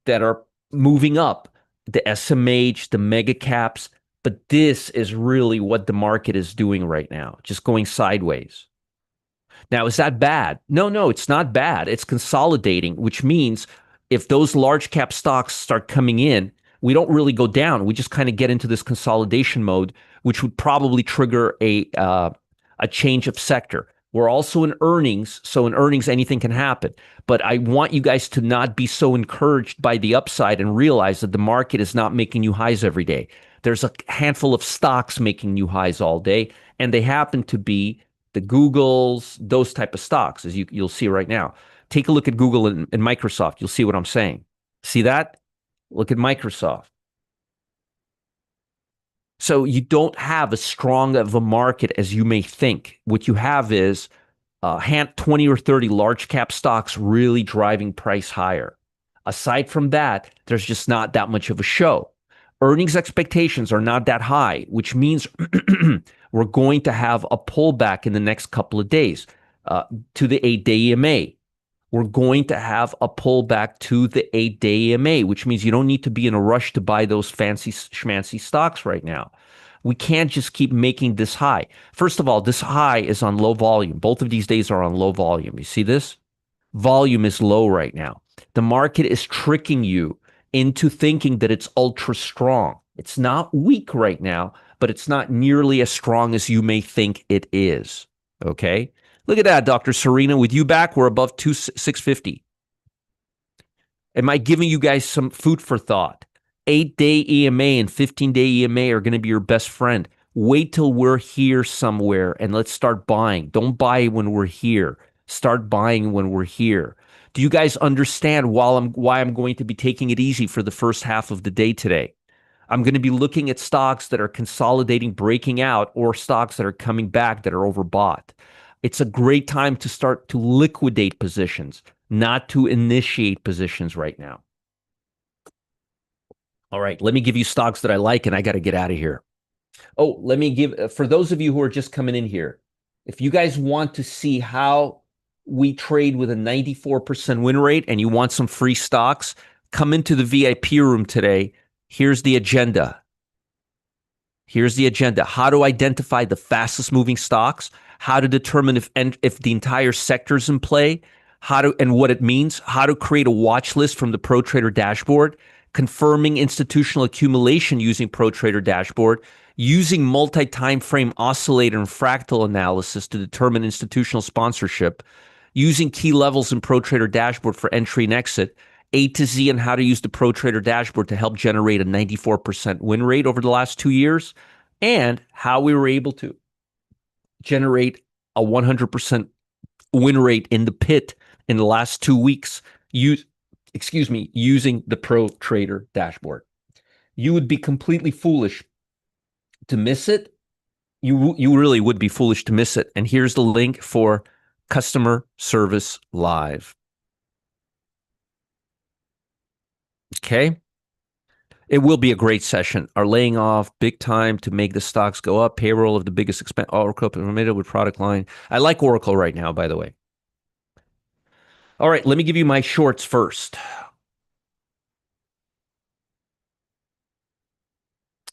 that are moving up, the SMH, the mega caps, but this is really what the market is doing right now, just going sideways. Now, is that bad? No, no, it's not bad. It's consolidating, which means if those large cap stocks start coming in, we don't really go down. We just kind of get into this consolidation mode, which would probably trigger a change of sector. We're also in earnings, so in earnings, anything can happen. But I want you guys to not be so encouraged by the upside and realize that the market is not making new highs every day. There's a handful of stocks making new highs all day, and they happen to be the Googles, those type of stocks, as you'll see right now. Take a look at Google and Microsoft. You'll see what I'm saying. See that? Look at Microsoft. So you don't have as strong of a market as you may think. What you have is 20 or 30 large cap stocks really driving price higher. Aside from that, there's just not that much of a show. Earnings expectations are not that high, which means we're going to have a pullback in the next couple of days to the 8-day EMA. We're going to have a pullback to the 8-day EMA, which means you don't need to be in a rush to buy those fancy schmancy stocks right now. We can't just keep making this high. First of all, this high is on low volume. Both of these days are on low volume. You see this? Volume is low right now. The market is tricking you into thinking that it's ultra strong. It's not weak right now, but it's not nearly as strong as you may think it is. Okay? Look at that, Dr. Serena. With you back, we're above 650. Am I giving you guys some food for thought? 8-day EMA and 15-day EMA are going to be your best friend. Wait till we're here somewhere and let's start buying. Don't buy when we're here. Start buying when we're here. Do you guys understand why I'm going to be taking it easy for the first half of the day today? I'm going to be looking at stocks that are consolidating, breaking out, or stocks that are coming back that are overbought. It's a great time to start to liquidate positions, not to initiate positions right now. All right, let me give you stocks that I like, and I got to get out of here. Oh, let me give, for those of you who are just coming in here, if you guys want to see how we trade with a 94% win rate and you want some free stocks, come into the VIP room today. Here's the agenda. Here's the agenda. How to identify the fastest moving stocks, how to determine if the entire sector is in play, and what it means, how to create a watch list from the ProTrader dashboard, confirming institutional accumulation using ProTrader dashboard, using multi-time frame oscillator and fractal analysis to determine institutional sponsorship, using key levels in ProTrader dashboard for entry and exit, A to Z on how to use the ProTrader dashboard to help generate a 94% win rate over the last 2 years, and how we were able to generate a 100% win rate in the pit in the last 2 weeks using the ProTrader dashboard. You would be completely foolish to miss it. You really would be foolish to miss it. And here's the link for Customer Service Live. Okay. It will be a great session. Are laying off big time to make the stocks go up. Payroll of the biggest expense. Oracle permitted with product line. I like Oracle right now, by the way. All right, let me give you my shorts first.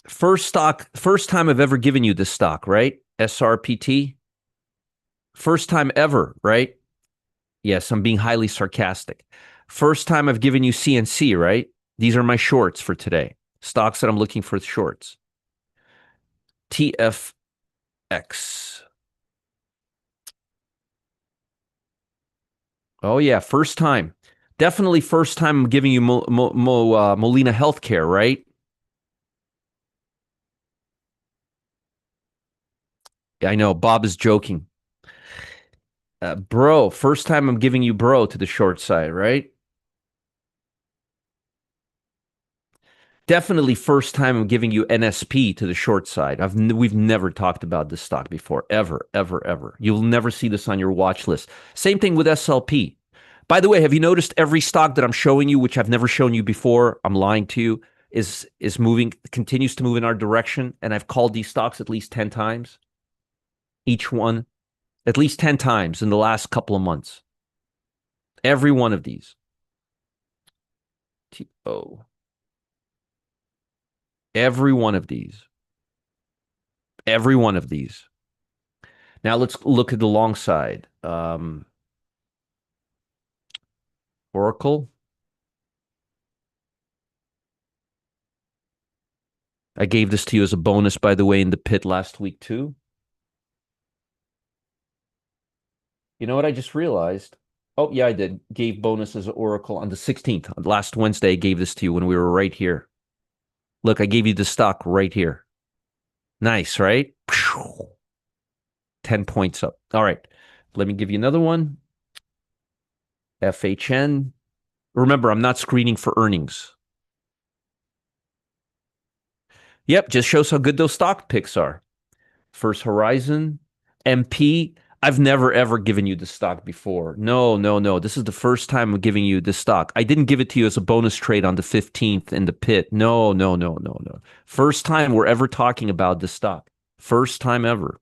First time I've ever given you this stock, right? SRPT. First time ever, right? Yes, I'm being highly sarcastic. First time I've given you CNC, right? These are my shorts for today. Stocks that I'm looking for shorts. TFX. Oh, yeah, first time. Definitely first time I'm giving you Molina Healthcare, right? Yeah, I know. Bob is joking. Bro, first time I'm giving you bro to the short side, right? Definitely first time I'm giving you NSP to the short side. We've never talked about this stock before, ever, ever, ever. You'll never see this on your watch list. Same thing with SLP. By the way, have you noticed every stock that I'm showing you, which I've never shown you before, I'm lying to you, is moving, continues to move in our direction, and I've called these stocks at least 10 times, each one, at least 10 times in the last couple of months. Every one of these. Oh, every one of these. Every one of these. Now let's look at the long side. Oracle. I gave this to you as a bonus, by the way, in the pit last week too. You know what I just realized? Oh, yeah, I did. Gave bonus as Oracle on the 16th. Last Wednesday, I gave this to you when we were right here. Look, I gave you the stock right here. Nice, right? 10 points up. All right. Let me give you another one. FHN. Remember, I'm not screening for earnings. Yep, just shows how good those stock picks are. First Horizon, MP. I've never ever given you the stock before. No, no, no. This is the first time I'm giving you the stock. I didn't give it to you as a bonus trade on the 15th in the pit. No, no, no, no, no. First time we're ever talking about this stock. First time ever.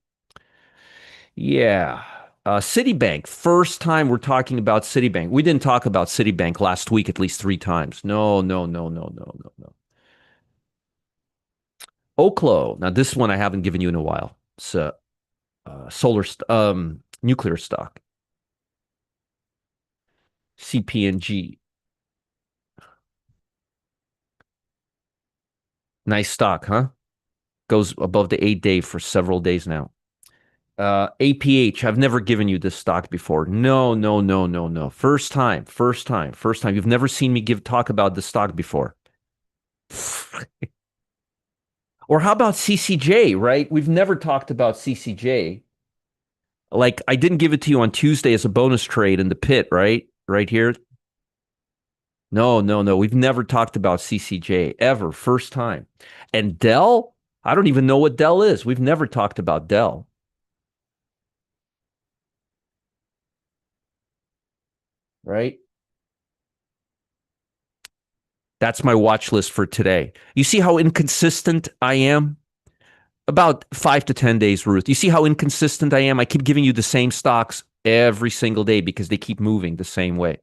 Yeah. Citibank. First time we're talking about Citibank. We didn't talk about Citibank last week at least 3 times. No, no, no, no, no, no, no. Oklo. Now this one I haven't given you in a while. It's nuclear stock. CPNG. Nice stock, huh? Goes above the 8 day for several days now. APH. I've never given you this stock before. No, no, no, no, no. First time, first time, first time. You've never seen me give talk about this stock before. Or how about CCJ, right? We've never talked about CCJ. Like I didn't give it to you on Tuesday as a bonus trade in the pit, right? Right here. No, no, no. We've never talked about CCJ ever. First time. And Dell, I don't even know what Dell is. We've never talked about Dell, right? That's my watch list for today. You see how inconsistent I am? About 5 to 10 days, Ruth. You see how inconsistent I am? I keep giving you the same stocks every single day because they keep moving the same way.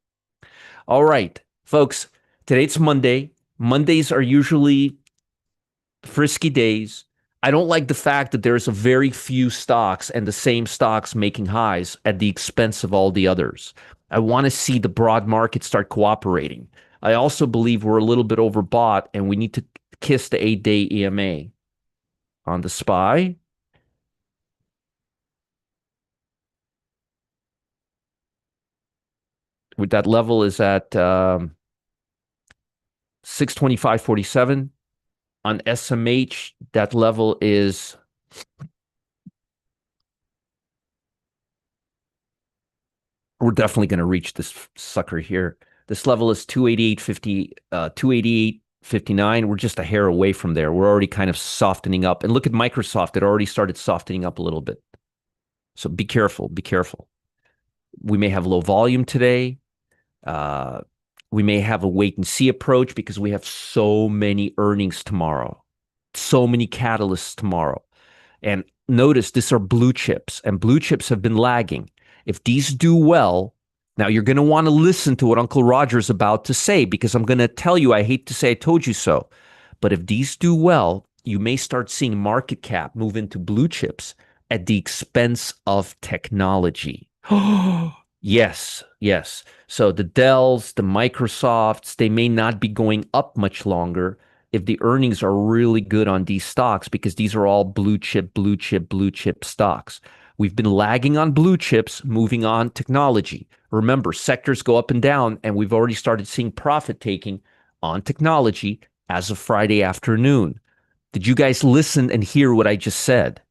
All right, folks, today it's Monday. Mondays are usually frisky days. I don't like the fact that there's a very few stocks and the same stocks making highs at the expense of all the others. I want to see the broad market start cooperating. I also believe we're a little bit overbought and we need to kiss the 8 day EMA on the SPY. With that level is at 625.47. On SMH, that level is we're definitely going to reach this sucker here. This level is 288.50, 288.59. We're just a hair away from there. We're already kind of softening up. And look at Microsoft. It already started softening up a little bit. So be careful. Be careful. We may have low volume today. Uh, we may have a wait and see approach because we have so many earnings tomorrow, so many catalysts tomorrow. And notice these are blue chips, and blue chips have been lagging. If these do well, now you're going to want to listen to what Uncle Roger's about to say because I'm going to tell you, I hate to say I told you so. But if these do well, you may start seeing market cap move into blue chips at the expense of technology. Yes, yes. So the Dells, the Microsofts, they may not be going up much longer if the earnings are really good on these stocks because these are all blue chip, blue chip, blue chip stocks. We've been lagging on blue chips, moving on technology. Remember, sectors go up and down, and we've already started seeing profit taking on technology as of Friday afternoon. Did you guys listen and hear what I just said?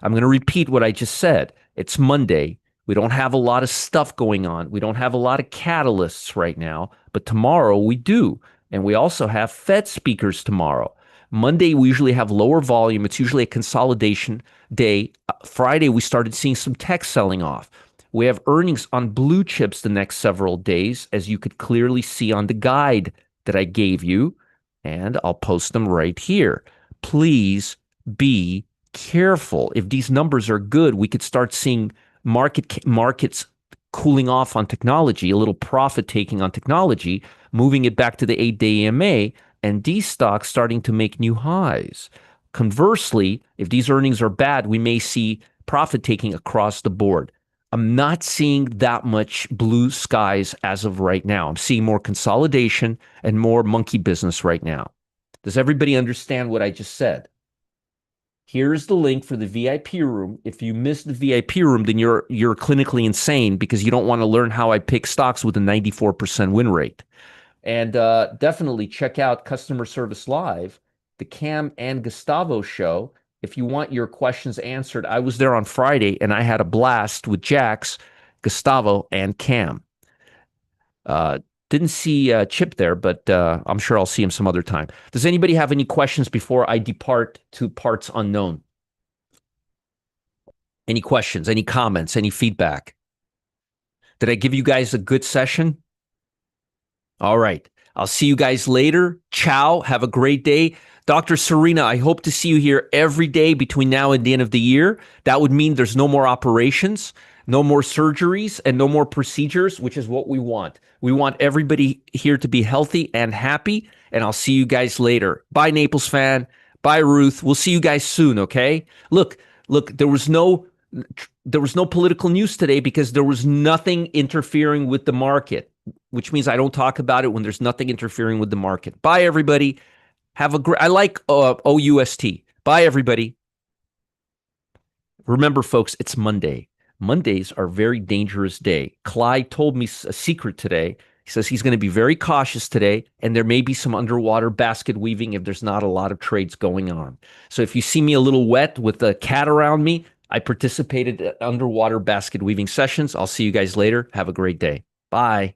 I'm going to repeat what I just said. It's Monday. We don't have a lot of stuff going on. We don't have a lot of catalysts right now, but tomorrow we do. And we also have Fed speakers tomorrow. Monday, we usually have lower volume. It's usually a consolidation day. Friday, we started seeing some tech selling off. We have earnings on blue chips the next several days, as you could clearly see on the guide that I gave you. And I'll post them right here. Please be careful. If these numbers are good, we could start seeing markets cooling off on technology, a little profit taking on technology, moving it back to the 8-day EMA, and these stocks starting to make new highs. Conversely, if these earnings are bad, we may see profit taking across the board. I'm not seeing that much blue skies as of right now. I'm seeing more consolidation and more monkey business right now. Does everybody understand what I just said? Here's the link for the VIP room. If you missed the VIP room, then you're clinically insane because you don't want to learn how I pick stocks with a 94% win rate. And definitely check out Customer Service Live, the Cam and Gustavo show. If you want your questions answered, I was there on Friday and I had a blast with Jax, Gustavo, and Cam. Didn't see Chip there, but I'm sure I'll see him some other time. Does anybody have any questions before I depart to parts unknown? Any questions, any comments, any feedback? Did I give you guys a good session? All right. I'll see you guys later. Ciao. Have a great day. Dr. Serena, I hope to see you here every day between now and the end of the year. That would mean there's no more operations, no more surgeries, and no more procedures, which is what we want. We want everybody here to be healthy and happy, and I'll see you guys later. Bye, Naples fan. Bye, Ruth. We'll see you guys soon, okay? Look, there was no political news today because there was nothing interfering with the market, which means I don't talk about it when there's nothing interfering with the market. Bye, everybody. Have a great, I like OUST. Bye, everybody. Remember, folks, it's Monday. Mondays are a very dangerous day. Clyde told me a secret today. He says he's going to be very cautious today, and there may be some underwater basket weaving if there's not a lot of trades going on. So if you see me a little wet with a cat around me, I participated in underwater basket weaving sessions. I'll see you guys later. Have a great day. Bye.